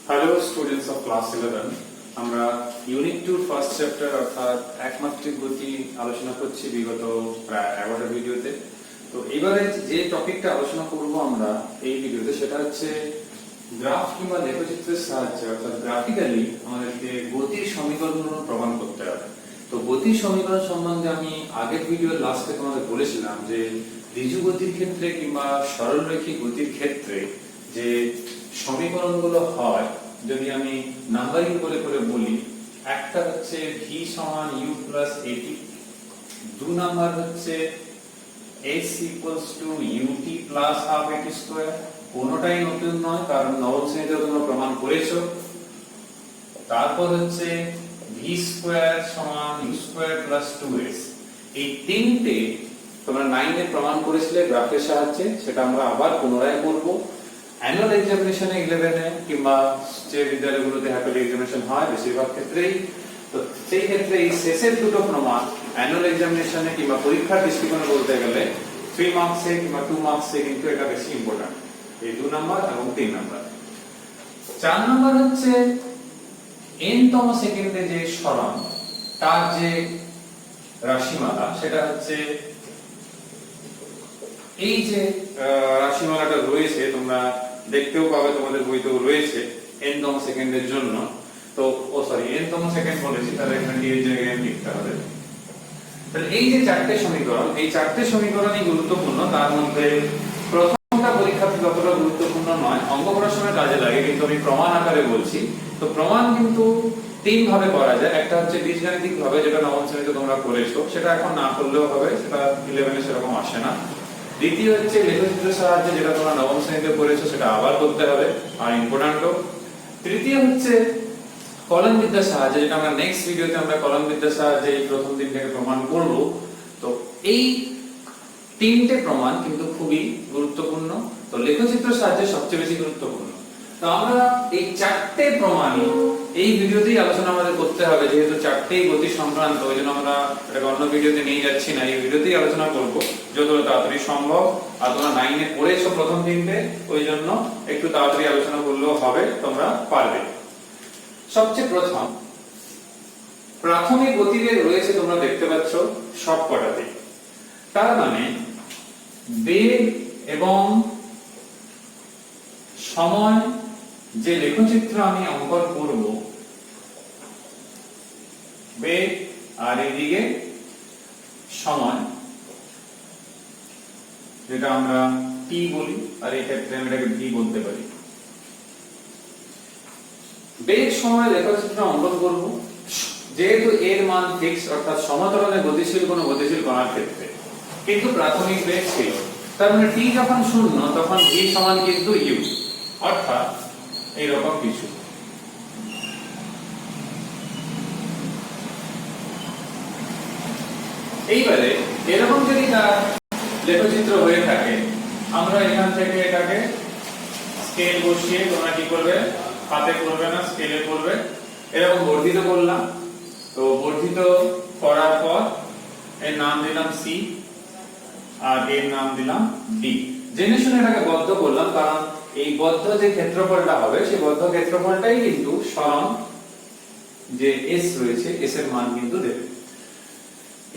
Hello students of class 11 আমরা unit 2 first chapter অর্থাৎ একমাত্রিক গতি আলোচনা করছি বিগত প্রায় 11টা ভিডিওতে। তো এবারে যে টপিকটা আলোচনা করব আমরা এই ভিডিওতে সেটা হচ্ছে গ্রাফ কিংবা লেখচিত্রের সাহায্যে অর্থাৎ গ্রাফিক্যালি আমাদেরকে গতির সমীকরণ প্রমাণ করতে হবে। তো গতির সমীকরণ সম্বন্ধে আমি আগের ভিডিওর লাস্টে তোমাদের বলেছিলাম যে ঋজু গতির ক্ষেত্রে কিংবা সরলরৈখিক গতির ক্ষেত্রে যে সমীকরণগুলো হয় যদি আমি নাম্বারিং করে করে বলি, একটা হচ্ছে v সমান u প্লাস at, দুই নাম্বার হচ্ছে s equals to ut plus half at square. কোনোটাই নতুন নয় কারণ নবম শ্রেণীতে তোমরা প্রমাণ করেছো। তারপর হচ্ছে v স্কয়ার সমান u স্কয়ার প্লাস 2s। এই তিনটে তোমরা 9 এ প্রমাণ করেছিলে গ্রাফের সাহায্যে, সেটা আমরা আবার পুনরায় করব। অ্যানুয়াল এক্সামিনেশনে 11 এ কিংবা যে বিদ্যালয়গুলোতে হ্যাপি এক্সামিনেশন হয় বেশিরভাগ ক্ষেত্রেই, তো সেই ক্ষেত্রে এই শেষের দুটো প্রমাণ অ্যানুয়াল এক্সামিনেশনে কিংবা পরীক্ষার দৃষ্টিকোণে বলতে গেলে 3 মার্কসে কিংবা 2 মার্কসে কিন্তু এটা বেশি ইম্পর্টেন্ট, এই 2 নাম্বার এবং 3 নাম্বার। 4 নাম্বার হচ্ছে n তম সেকেন্ডে যে সরণ তার যে রাশিমালা সেটা হচ্ছে এই যে রাশিমালাটা রয়েছে, তোমরা দেখতেও পাবে তোমাদের বইতেও রয়েছে n তম সেকেন্ডের জন্য। তো n তম সেকেন্ড বলেছি, তাহলে এখানে d এর জায়গায় n লিখতে হবে। তাহলে এই যে চারটি সমীকরণ, এই চারটি সমীকরণই গুরুত্বপূর্ণ। তার মধ্যে প্রথমটা পরীক্ষাতে যতটা গুরুত্বপূর্ণ নয়, অঙ্ক করার সময় কাজে লাগে, কিন্তু আমি প্রমাণ আকারে বলছি। তো প্রমাণ কিন্তু তিন ভাবে করা যায়। একটা হচ্ছে বীজগাণিতিক ভাবে, যেটা নবম শ্রেণীতে তোমরা করেছো, সেটা এখন না করলেও হবে, সেটা 11 এ সেরকম আসে না। দ্বিতীয় হচ্ছে লেখচিত্রের সাহায্যে, যেটা তোমরা নবম শ্রেণীতে পড়েছো, সেটা আবার করতে হবে আর ইম্পর্ট্যান্টও। তৃতীয় হচ্ছে কলম বিদ্যার সাহায্যে, যেটা আমরা নেক্সট ভিডিওতে আমরা কলম বিদ্যার সাহায্যে এই প্রথম তিনটাকে প্রমাণ করব। তো এই তিনটে প্রমাণ কিন্তু খুবই গুরুত্বপূর্ণ। তো লেখচিত্রের সাহায্যে সবচেয়ে বেশি গুরুত্বপূর্ণ। তো আমরা এই চারটে প্রমাণই এই ভিডিওতেই আলোচনা আমাদের করতে হবে, যেহেতু চারটেই গতি সংক্রান্ত, ওই জন্য আমরা এটা অন্য ভিডিওতে নিয়ে যাচ্ছি না, এই ভিডিওতেই আলোচনা করব যতটা তাড়াতাড়ি সম্ভব। আর তোমরা 9 এ পড়েছো প্রথম তিনটে, ওই জন্য একটু তাড়াতাড়ি আলোচনা করলেও হবে, তোমরা পারবে। সবচেয়ে প্রথম প্রাথমিক গতিবেগ রয়েছে, তোমরা দেখতে পাচ্ছ সবকটাতে। তার মানে বেগ এবং সময় যে লেখচিত্র আমি অঙ্কন করব, বেগ আর এদিকে সময়, যেটা আমরা t বলি, আর এই ক্ষেত্রে আমি এটাকে v বলতে পারি। বেগ সময় লেখচিত্র অঙ্কন করব, যেহেতু এর মান ফিক্স, অর্থাৎ সমতলে গতিশীল কোনো গতিশীল কণার ক্ষেত্রে কিন্তু প্রাথমিক বেগ ছিল। তার মানে t যখন শূন্য তখন v সমান কিন্তু u, অর্থাৎ এইরকম কিছু। এইবারে এরকম যদি তার লেখচিত্র হয়ে থাকে, আমরা এখান থেকে এটাকে স্কেল বসিয়ে, তোমরা কি করবে, হাতে করবে না, স্কেলে করবে, এরকম বর্ধিত করলাম। তো বর্ধিত করার পর এর নাম দিলাম c আর এর নাম দিলাম d। জেনে শুনে এটাকে বদ্ধ করলাম, কারণ এই বদ্ধ যে ক্ষেত্রফলটা হবে, সেই বদ্ধ ক্ষেত্রফলটাই কিন্তু সরণ যে s রয়েছে, s এর মান কিন্তু দেবে।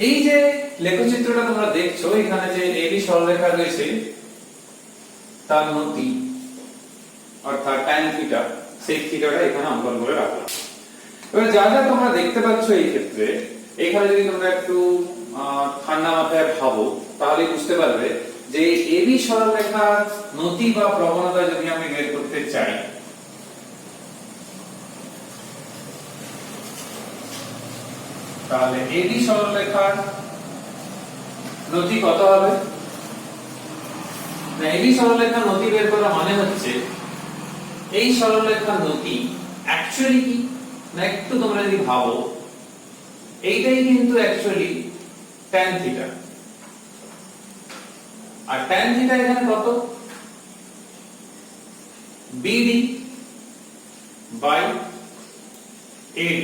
এই যে লেখচিত্রটা তোমরা দেখছো, এখানে যে ab সরলরেখা রয়েছে তার নতি অর্থাৎ tan থিটা, সেই থিটাটা এখানে অঙ্কন করে রাখলাম। এবার যা যা তোমরা দেখতে পাচ্ছ এই ক্ষেত্রে, এখানে যদি তোমরা একটু ঠান্ডা মাথায় ভাবো, তাহলে বুঝতে পারবে যে এবি সরলরেখার নতি বা প্রবণতা যদি আমি বের করতে চাই, তাহলে এবি সরলরেখার নতি কত হবে? না, এবি সরলরেখার নতি বের করা মানে হচ্ছে এই সরলরেখার নতি অ্যাকচুয়ালি কি না, একটু তোমরা যদি ভাবো, এইটাই কিন্তু অ্যাকচুয়ালি tan থিটা। আর tan থিটা এখানে কত? BD by AD।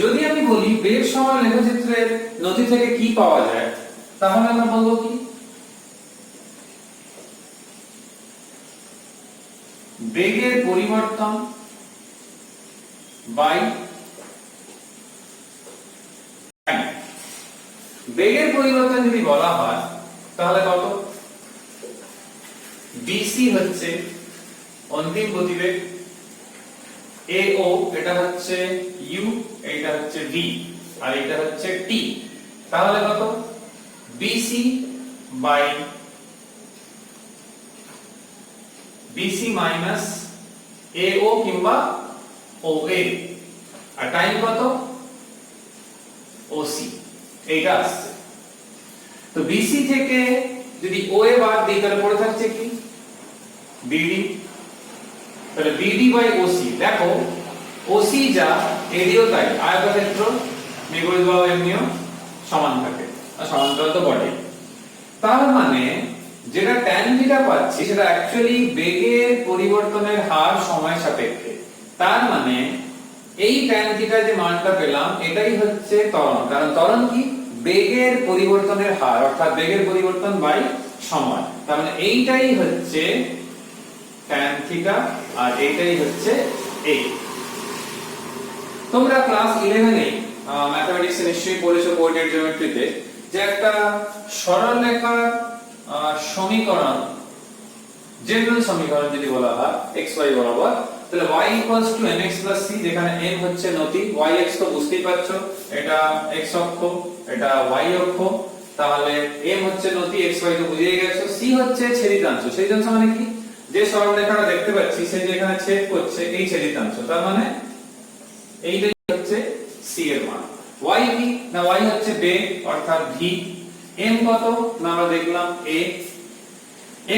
যদি আমি বলি বেগ সময় লেখচিত্রের নতি থেকে কি পাওয়া যায়, তাহলে আমরা বলবো কি বেগের পরিবর্তন বাই বেগের পরিবর্তন যদি বলা হয় তাহলে কত? bc হচ্ছে অন্তিম গতিবেগ, ao এটা হচ্ছে u, এটা হচ্ছে v, আর এটা হচ্ছে t। তাহলে কত? bc by bc minus ao কিংবা oa, আর টাইম কত? oc এইটা আসছে। তো bc থেকে যদি oa বাদ দিই তাহলে পড়ে থাকছে কি? bd। তাহলে bd বাই oc, দেখো oc যা এডিও তাই, আয়তক্ষেত্র নিগড়িত বাহু এমনিও সমান থাকে, আর সমান্তরাল তো বটে। তার মানে যেটা tan থিটা পাচ্ছি সেটা অ্যাকচুয়ালি বেগের পরিবর্তনের হার সময় সাপেক্ষে। তার মানে এই tan থিটা যে মানটা পেলাম এটাই হচ্ছে ত্বরণ, কারণ ত্বরণ কি? বেগের পরিবর্তনের হার, অর্থাৎ বেগের পরিবর্তন বাই সময়। তার মানে এইটাই হচ্ছে tan থিটা আর এইটাই হচ্ছে a। তোমরা ক্লাস 11 এ ম্যাথমেটিক্সে নিশ্চয়ই পড়েছো কোঅর্ডিনেট জিওমেট্রিতে, যে একটা সরলরেখার সমীকরণ, জেনারেল সমীকরণ যদি বলা হয় xy বরাবর, তাহলে y mx c, যেখানে m হচ্ছে নতি, yx তো বুঝতেই পারছো এটা x অক্ষ, এটা y অক্ষ, তাহলে m হচ্ছে নতি, xy তো বুঝিয়ে গেছো, c হচ্ছে ছেদিতাংশ। ছেদিতাংশ মানে কি? যে সরলরেখাটা দেখতে পাচ্ছি সে যে এখানে ছেদ করছে এই ছেদিতাংশ, তার মানে এইটাই হচ্ছে c এর মান। y কি? না y হচ্ছে বেগ অর্থাৎ v, m কত? না আমরা দেখলাম a,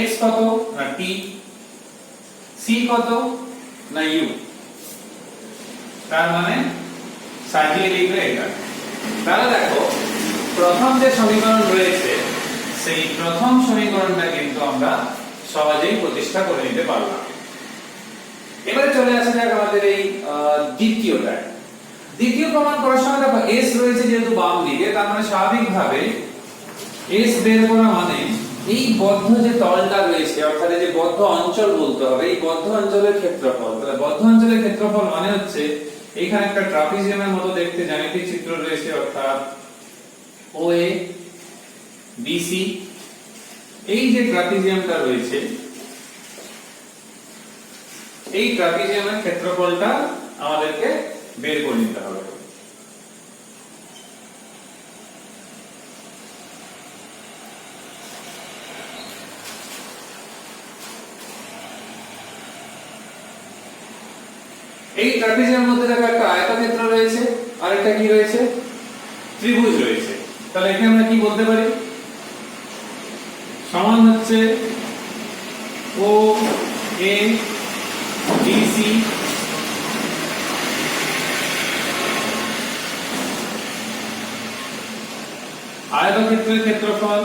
x কত? না t, c কত? না u। তার মানে সাজিয়ে লিখলে এটা। তাহলে দেখো প্রথম যে সমীকরণ রয়েছে সেই প্রথম সমীকরণটা কিন্তু আমরা সহজেই প্রতিষ্ঠা করে নিতে পারলাম। এবারে চলে আসা যাক আমাদের এই দ্বিতীয়টা। দ্বিতীয় প্রমাণ করার সময় দেখো s রয়েছে যেহেতু বাম দিকে, তার মানে স্বাভাবিকভাবে s বের করা মানে এই বদ্ধ যে তলটা রয়েছে, অর্থাৎ এই যে বদ্ধ অঞ্চল বলতে হবে, এই বদ্ধ অঞ্চলের ক্ষেত্রফল। তাহলে বদ্ধ অঞ্চলের ক্ষেত্রফল মানে হচ্ছে এখানে একটা ট্রাপিজিয়ামের মতো দেখতে জ্যামিতিক চিত্র রয়েছে, অর্থাৎ OA BC, এই যে ট্রাপিজিয়ামটা রয়েছে এই ট্রাপিজিয়ামের ক্ষেত্রফলটা আমাদেরকে বের করে নিতে হবে। এই ট্রাপিজিয়ামের মধ্যে দেখো একটা আয়তক্ষেত্র রয়েছে আর একটা কি রয়েছে? ত্রিভুজ রয়েছে। তাহলে এখানে আমরা কি বলতে পারি? সমান হচ্ছে OA BC আয়তক্ষেত্রের ক্ষেত্রফল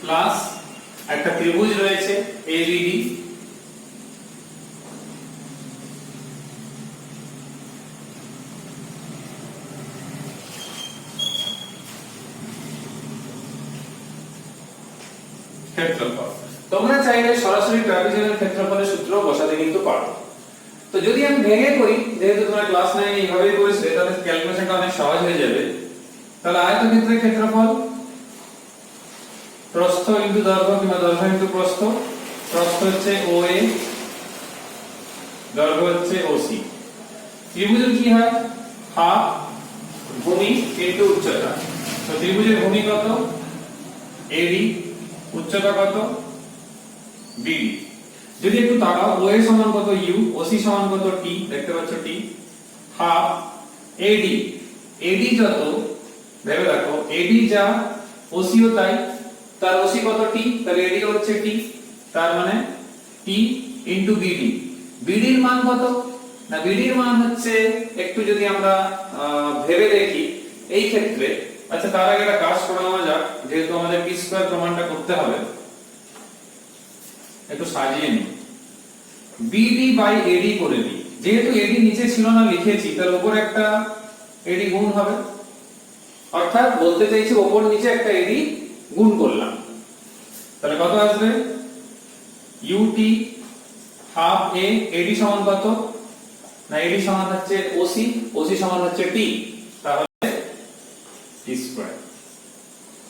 প্লাস একটা ত্রিভুজ রয়েছে ABD, ক্ষেত্রফল। তোমরা চাইলে সরাসরি ট্রাপিজিয়ামের ক্ষেত্রফলের সূত্র বসাতে কিন্তু পারো। তো যদি আমি ভেঙে করি, যেহেতু তোমরা ক্লাস 9 এ এইভাবেই করেছিলে, তাহলে ক্যালকুলেশনটা অনেক সহজ হয়ে যাবে। তাহলে আয়তক্ষেত্রের ক্ষেত্রফল প্রস্থ ইনটু দৈর্ঘ্য কিংবা দৈর্ঘ্য ইনটু প্রস্থ। প্রস্থ হচ্ছে OA, দৈর্ঘ্য হচ্ছে OC। ত্রিভুজের কি হয়? হাফ ভূমি ইনটু উচ্চতা। তো ত্রিভুজের ভূমি কত? AD, উচ্চতা কত? BD। যদি একটু তাকাও, OA সমান কত? U, OC সমান কত? T, দেখতে পাচ্ছ T। হাফ AD, AD যত ভেবে দেখো, AD যা OC ও তাই, তার OC কত? T, তার AD হচ্ছে T, তার মানে T ইনটু BD। BD এর মান কত? না BD এর মান হচ্ছে, একটু যদি আমরা ভেবে দেখি এই ক্ষেত্রে, আচ্ছা তার আগে একটা কাজ করে নেওয়া যাক, যেহেতু আমাদের p স্কয়ার প্রমাণটা করতে হবে, একটু সাজিয়ে নিই। BD বাই AD করে দিই। যেহেতু AD নিচে ছিল না লিখেছি, তার উপর একটা AD গুণ হবে, অর্থাৎ বলতে চাইছি ওপর নিচে একটা এডি গুণ করলাম, তাহলে কত আসবে ut হাফ a এডি সমান কত না এডি সমান হচ্ছে ওসি, ওসি সমান হচ্ছে টি, তাহলে টি স্কয়ার।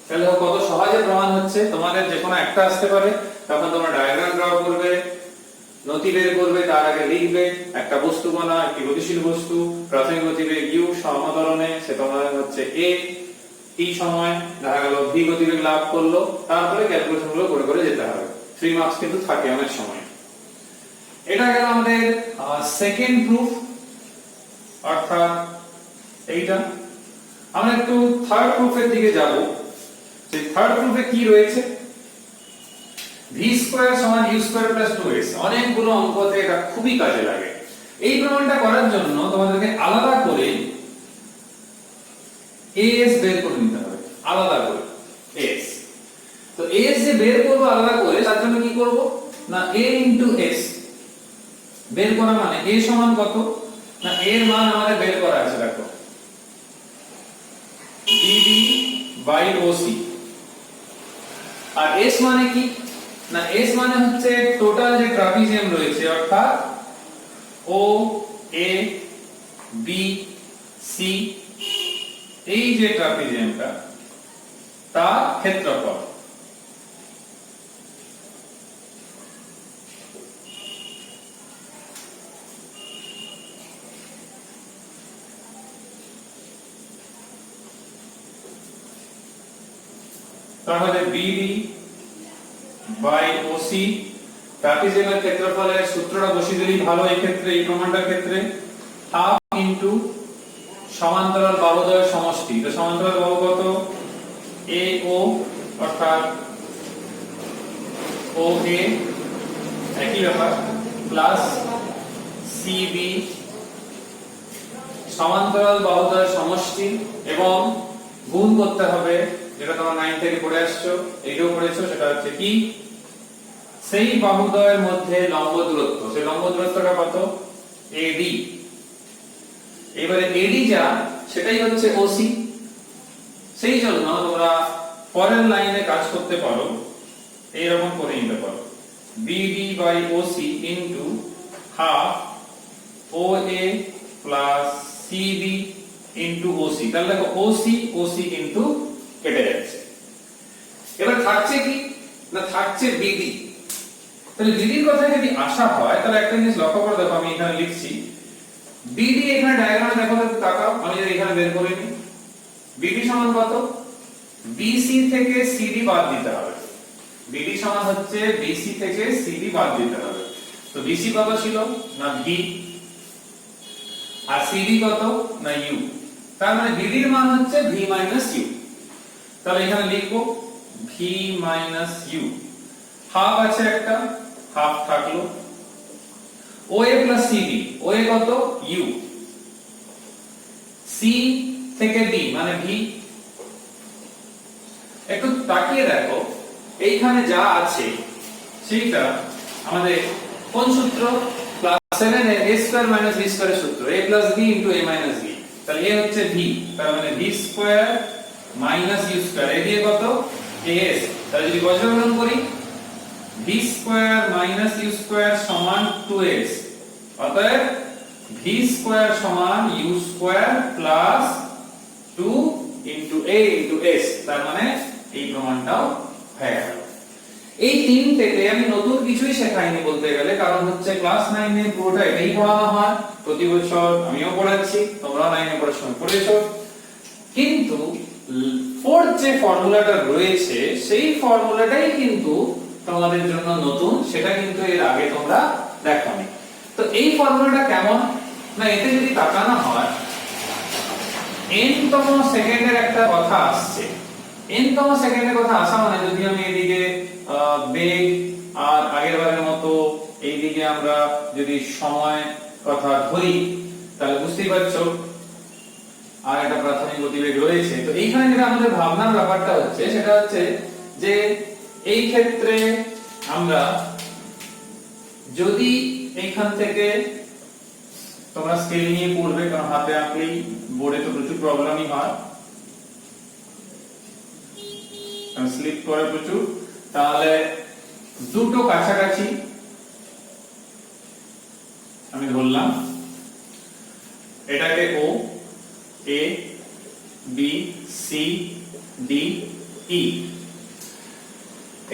তাহলে কত সহজে প্রমাণ হচ্ছে। তোমাদের যে কোনো একটা আসতে পারে, তখন তোমরা ডায়াগ্রাম ড্র করবে, নতি বের করবে, তার আগে লিখবে একটা বস্তু বানা, একটি গতিশীল বস্তু, প্রাথমিক গতিবেগ u সমতলনে, সে তোমাদের হচ্ছে a, t সময় দেখা গেল v গতিবেগ লাভ করলো, তারপরে ক্যালকুলেশন গুলো করে করে যেতে হবে। 3 মার্কস কিন্তু থাকে অনেক সময়। এটা গেল আমাদের সেকেন্ড প্রুফ, অর্থাৎ এইটা। আমরা একটু থার্ড প্রুফের দিকে যাব। সেই থার্ড প্রুফে কি রয়েছে, v স্কয়ার সমান u স্কয়ার প্লাস 2s। অনেকগুলো অঙ্কতে এটা খুবই কাজে লাগে। এই প্রমাণটা করার জন্য তোমাদেরকে আলাদা করে as বের করে নিতে হবে, আলাদা করে as। তো as যে বের করব আলাদা করে, তার জন্য কি করব না a s বের করা, মানে a সমান কত না এর মান আমাদের বের করা আছে, দেখো dd বাই oc। আর s মানে কি না s মানে হচ্ছে টোটাল যে ট্রাপিজিয়াম রয়েছে, অর্থাৎ o a b c, এই যে ট্রাপিজিয়ামটা তার ক্ষেত্রফল। তাহলে BD বাই OC, ট্রাপিজিয়ামের ক্ষেত্রফলের সূত্রটা বসিয়ে দিলেই ভালো এই ক্ষেত্রে, এই প্রমাণটার ক্ষেত্রে হাফ ইনটু সমান্তরাল বাহুদ্বয়ের সমষ্টি। তো সমান্তরাল বাহু কত AO, অর্থাৎ OA একই ব্যাপার, প্লাস CB সমান্তরাল বাহুদ্বয়ের সমষ্টি, এবং গুণ করতে হবে, যেটা তোমরা 9 থেকে পড়ে আসছো, এইটাও পড়েছো, সেটা হচ্ছে কি সেই বাহুদ্বয়ের মধ্যে লম্ব দূরত্ব। সেই লম্ব দূরত্বটা কত AD। এবারে AD যা সেটাই হচ্ছে OC। সেই জন্য তোমরা পরের লাইনে কাজ করতে পারো, এইরকম করে নিতে পারো BD by OC into half OA plus CB into OC। তাহলে দেখো OC OC কিন্তু কেটে যাচ্ছে। এবার থাকছে কি না থাকছে BD। তাহলে BD এর কথা যদি আসা হয়, তাহলে একটা জিনিস লক্ষ্য করে দেখো, আমি এখানে লিখছি BD, এখানে ডায়াগ্রামে দেখো তো তাকাও, আমি যদি এখানে বের করে নিই BD সমান কত BC থেকে CD বাদ দিতে হবে। BD সমান হচ্ছে BC থেকে CD বাদ দিতে হবে। তো BC কত ছিল না V, আর CD কত না U। তার মানে BD এর মান হচ্ছে V মাইনাস U। তাহলে এখানে লিখবো V মাইনাস U, হাফ আছে একটা, হাফ থাকলো, OA প্লাস CB, OA কত U, C থেকে B মানে V। একটু তাকিয়ে দেখো এইখানে যা আছে সেইটা আমাদের কোন সূত্র, ক্লাস 7 এর a স্কয়ার মাইনাস b স্কয়ারের সূত্র, a plus b into a minus b। তাহলে a হচ্ছে v, তার মানে v square minus u square, এ দিয়ে কত as। তাহলে যদি বজ্রগ্রহণ করি v square minus u square সমান 2s, অতএব v স্কয়ার সমান u square plus 2 into a into s। তার মানে এই প্রমাণটাও হয়ে গেল। এই তিন থেকে আমি নতুন কিছুই শেখাইনি বলতে গেলে, কারণ হচ্ছে ক্লাস 9 এ পুরোটা এটাই পড়ানো হয় প্রতি বছর, আমিও পড়াচ্ছি, তোমরাও 9 এ পড়ার সময় পড়েছো। কিন্তু ফোর্থ যে ফর্মুলাটা রয়েছে সেই ফর্মুলাটাই কিন্তু তোমাদের জন্য নতুন, সেটা কিন্তু এর আগে তোমরা দেখোনি। তো এই ফর্মুলাটা কেমন না, এতে যদি তাকানো হয় n তম সেকেন্ডের একটা কথা আসছে। n তম সেকেন্ডের কথা আসা মানে যদি আমি এদিকে বেগ আর আগের বারের মতো এইদিকে আমরা যদি সময় কথা ধরি, তাহলে বুঝতেই পারছো আর একটা প্রাথমিক গতিবেগ রয়েছে। তো এইখানে যেটা আমাদের ভাবনার ব্যাপারটা হচ্ছে সেটা হচ্ছে যে এই ক্ষেত্রে আমরা যদি এইখান থেকে, তোমরা স্কেল নিয়ে পড়বে কারণ হাতে আঁকলেই বোর্ডে তো প্রচুর প্রবলেমই হয়, কারণ স্লিপ করে প্রচুর, তাহলে দুটো কাছাকাছি আমি ধরলাম, এটাকে ও, A B C D E.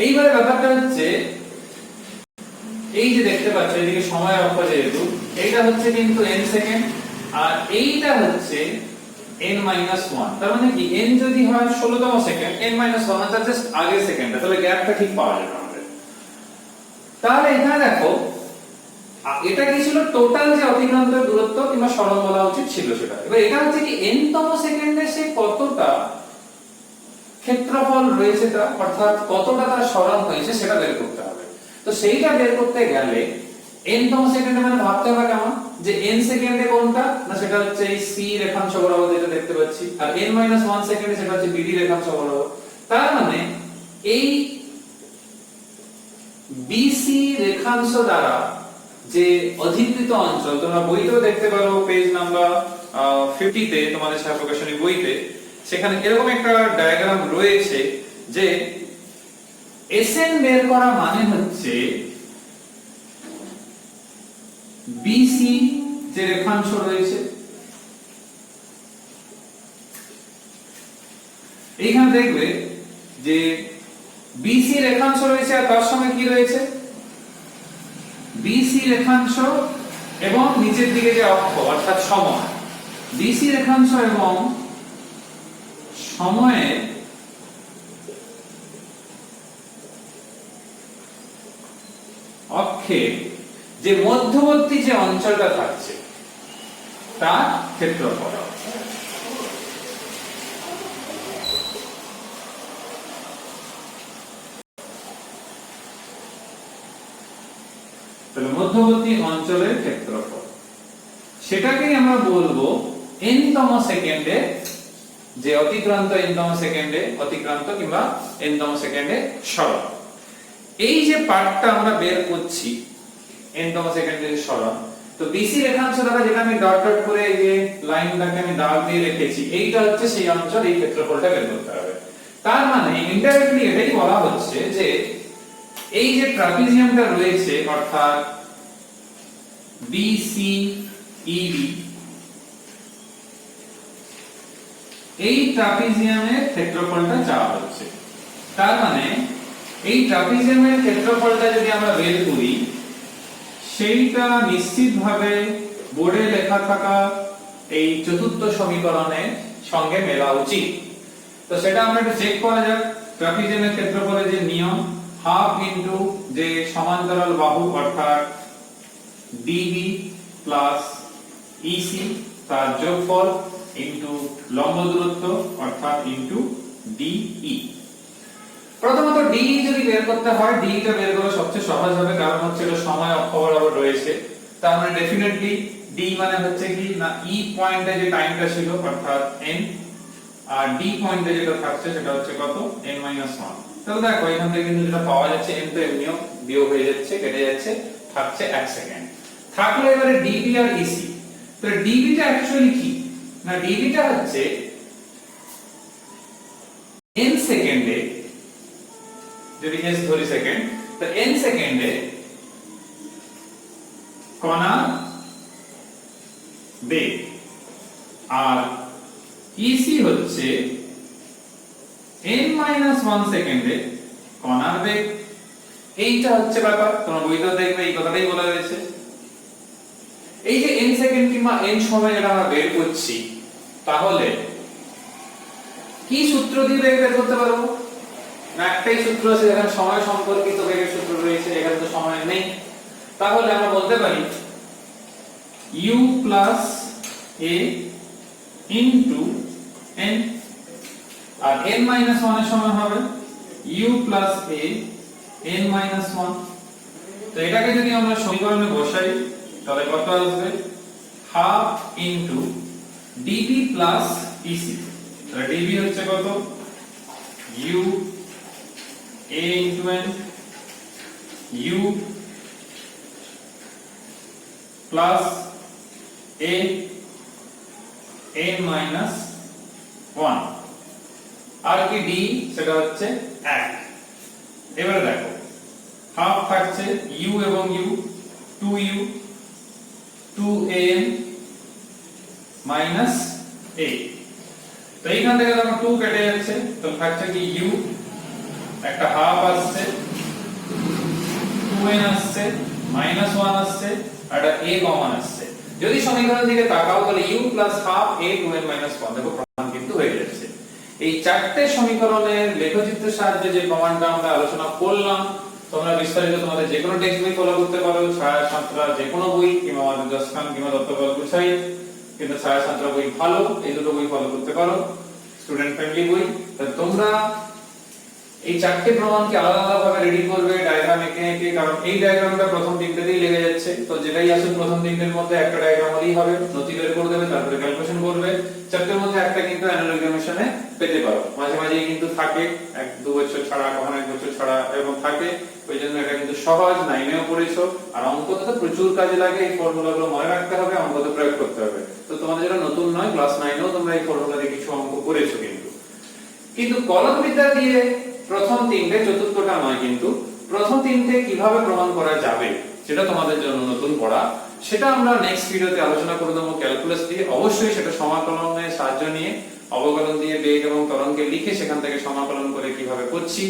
এইবারে ব্যাপারটা হচ্ছে এই যে দেখতে পাচ্ছ এদিকে সময় অক্ষ যেহেতু, এইটা হচ্ছে কিন্তু n সেকেন্ড আর এইটা হচ্ছে n-1, তার মানে কি n যদি হয় 16তম সেকেন্ড, n-1 অর্থাৎ জাস্ট আগের সেকেন্ডটা, তাহলে গ্যাপটা ঠিক পাওয়া যাবে আমাদের। তাহলে এখানে দেখো এটা কি ছিল, টোটাল যে অতিক্রান্ত দূরত্ব কিংবা সরণ বলা উচিত ছিল সেটা। এবার এটা হচ্ছে কি n-তম সেকেন্ডে সে কতটা ক্ষেত্রফল রয়েছে তা, অর্থাৎ কতটা তার সরণ হয়েছে সেটা বের করতে হবে। তো সেইটা বের করতে গেলে n-তম সেকেন্ডে মানে ভাবতে হবে কেমন, যে n সেকেন্ডে কোনটা না, সেটা হচ্ছে এই c রেখাংশ বরাবর যেটা দেখতে পাচ্ছি, আর n-1 সেকেন্ডে সেটা হচ্ছে bd রেখাংশ বরাবর। তার মানে এই bc রেখাংশ দ্বারা যে অধিকৃত অঞ্চল, তোমরা বইতেও দেখতে পারো পেজ নাম্বার 50 তে তোমাদের ছায়া প্রকাশনী বইতে, সেখানে এরকম একটা ডায়াগ্রাম রয়েছে যে SN বের করা মানে হচ্ছে BC যে রেখাংশ রয়েছে, এইখানে দেখবে যে BC রেখাংশ রয়েছে আর তার সঙ্গে কি রয়েছে, BC রেখাংশ এবং নিচের দিকে যে অক্ষ অর্থাৎ সময়, BC রেখাংশ এবং সময়ের অক্ষে যে মধ্যবর্তী যে অঞ্চলটা থাকছে তার ক্ষেত্রফল। তাহলে মধ্যবর্তী অঞ্চলের ক্ষেত্রফল, সেটাকেই আমরা বলবো n-তম সেকেন্ডে যে অতিক্রান্ত, n-তম সেকেন্ডে অতিক্রান্ত কিংবা n-তম সেকেন্ডে সরণ। এই যে পার্টটা আমরা বের করছি n-তম সেকেন্ডের সরণ, তো BC রেখাংশ দ্বারা যেটা আমি ডট ডট করে এই যে লাইনটাকে আমি দাগ দিয়ে রেখেছি, এইটা হচ্ছে সেই অঞ্চল, এই ক্ষেত্রফলটা বের করতে হবে। তার মানে ইনডাইরেক্টলি এটাই বলা হচ্ছে যে এই যে ট্রাপিজিয়ামটা রয়েছে অর্থাৎ BCED, এই ট্রাপিজিয়ামের ক্ষেত্রফলটা চাওয়া হচ্ছে। তার মানে এই ট্রাপিজিয়ামের ক্ষেত্রফলটা যদি আমরা বের করি, সেইটা নিশ্চিতভাবে বোর্ডে লেখা থাকা এই চতুর্থ সমীকরণের সঙ্গে মেলা উচিত। তো সেটা আমরা একটু চেক করা যাক। ট্রাপিজিয়ামের ক্ষেত্রফলের যে নিয়ম, হাফ ইনটু যে সমান্তরাল বাহু অর্থাৎ DB প্লাস EC তার যোগফল ইনটু লম্ব দূরত্ব অর্থাৎ ইনটু DE। প্রথমত DE যদি বের করতে হয়, DE টা বের করা সবচেয়ে সহজ হবে, কারণ হচ্ছে এটা সময় অক্ষ বরাবর রয়েছে। তার মানে ডেফিনেটলি D মানে হচ্ছে কি না, E পয়েন্টে যে টাইমটা ছিল অর্থাৎ n, আর D পয়েন্টে যেটা থাকছে সেটা হচ্ছে কত, n-1। তাহলে দেখো এখান থেকে কিন্তু যেটা পাওয়া যাচ্ছে, n তো এমনিও বিয়োগ হয়ে যাচ্ছে, কেটে যাচ্ছে, থাকছে 1 সেকেন্ড। থাকলো এবারে DB আর EC। তো DB টা অ্যাকচুয়ালি কি না, DB টা হচ্ছে n সেকেন্ডে, যদি s ধরি সেকেন্ড, তো n সেকেন্ডে কণার বেগ, আর EC হচ্ছে n-1 সেকেন্ডে কণার বেগ। এইটা হচ্ছে ব্যাপার, তোমরা বইতেও দেখবে এই কথাটাই বলা হয়েছে। এই যে n সেকেন্ড কিংবা n সময় যেটা আমরা বের করছি, তাহলে কি সূত্র দিয়ে বেগ বের করতে পারবো না, একটাই সূত্র আছে, এখানে সময় সম্পর্কিত বেগের সূত্র রয়েছে, এখানে তো সময় নেই। তাহলে আমরা বলতে পারি u plus a into n, আর n-1 এর সময় হবে u প্লাস a n-1। তো এটাকে যদি আমরা সমীকরণে বসাই তাহলে কত আসবে, half into dB plus EC। তাহলে dB হচ্ছে কত, u a into n, u plus a n-1। আর কি ডি সেটা হচ্ছে 1। এবারে দেখো হাফ থাকছে ইউ এবং you 2u 2am minus a। তো এইখান থেকে যখন 2 কেটে যাচ্ছে তো থাকছে কি u, একটা হাফ আসছে, 2n আসছে, মাইনাস 1 আসছে, আর একটা a কমন আসছে। যদি সমীকরণের দিকে তাকাও তাহলে u plus half a 2n minus 1 দেখো প্রমাণ কিন্তু হয়ে যাচ্ছে। এই চারটে সমীকরণের লেখচিত্রের সাহায্যে যে প্রমাণটা আমরা আলোচনা করলাম, তোমরা বিস্তারিত তোমাদের যে কোনো টেক্সট বই ফলো করতে পারো, ছায়া সাঁতরা যে কোনো বই কিংবা আমাদের দশখান কিংবা দত্তপাল গুছাই, কিন্তু ছায়া সাঁতরা বই ভালো, এই দুটো বই ফলো করতে পারো, স্টুডেন্ট ফ্রেন্ডলি বই। তো তোমরা এই চারটে প্রমাণকে আলাদা আলাদা ভাবে রেডি করবে ডায়াগ্রাম এঁকে এঁকে, কারণ এই ডায়াগ্রামটা প্রথম তিনটেতেই লেগে যাচ্ছে। তো যেটাই আসুন প্রথম তিনটের মধ্যে একটা ডায়াগ্রাম হলেই হবে, নথি বের করে দেবে, তারপরে ক্যালকুলেশন করবে। চারটের মধ্যে একটা কিন্তু অ্যানালগামেশনে পেতে পারো, মাঝে মাঝেই কিন্তু থাকে, 1-2 বছর ছাড়া, কখনো 1 বছর ছাড়া এরকম থাকে। ওই জন্য এটা কিন্তু সহজ, নাইনেও পড়েছো। আর অঙ্কতে তো প্রচুর কাজে লাগে, এই ফর্মুলাগুলো মনে রাখতে হবে, অঙ্কতে প্রয়োগ করতে হবে। তো তোমাদের যেটা নতুন নয়, ক্লাস 9এও তোমরা এই ফর্মুলা দিয়ে কিছু অঙ্ক করেছো। কিন্তু কলনবিদ্যা দিয়ে প্রথম তিনটে, চতুর্থটা নয়, কিন্তু প্রথম তিনটে কিভাবে প্রমাণ করা যাবে সেটা তোমাদের জন্য নতুন পড়া। সেটা আমরা নেক্সট ভিডিওতে আলোচনা করে দেবো ক্যালকুলাস দিয়ে। অবশ্যই সেটা সমাকলনের সাহায্য নিয়ে, অবকলন দিয়ে বেগ এবং ত্বরণকে লিখে সেখান থেকে সমাকলন করে কিভাবে করছি,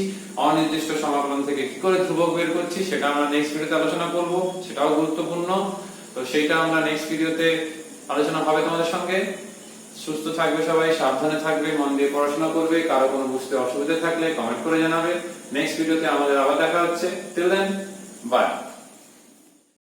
অনির্দিষ্ট সমাকলন থেকে কি করে ধ্রুবক বের করছি, সেটা আমরা নেক্সট ভিডিওতে আলোচনা করব। সেটাও গুরুত্বপূর্ণ। তো সেটা আমরা নেক্সট ভিডিওতে আলোচনা হবে তোমাদের সঙ্গে। সুস্থ থাকবে সবাই, সাবধানে থাকবে, মন দিয়ে পড়াশোনা করবে। কারো কোনো বুঝতে অসুবিধা থাকলে কমেন্ট করে জানাবে। নেক্সট ভিডিওতে আমাদের আবার দেখা হচ্ছে। Till then, by.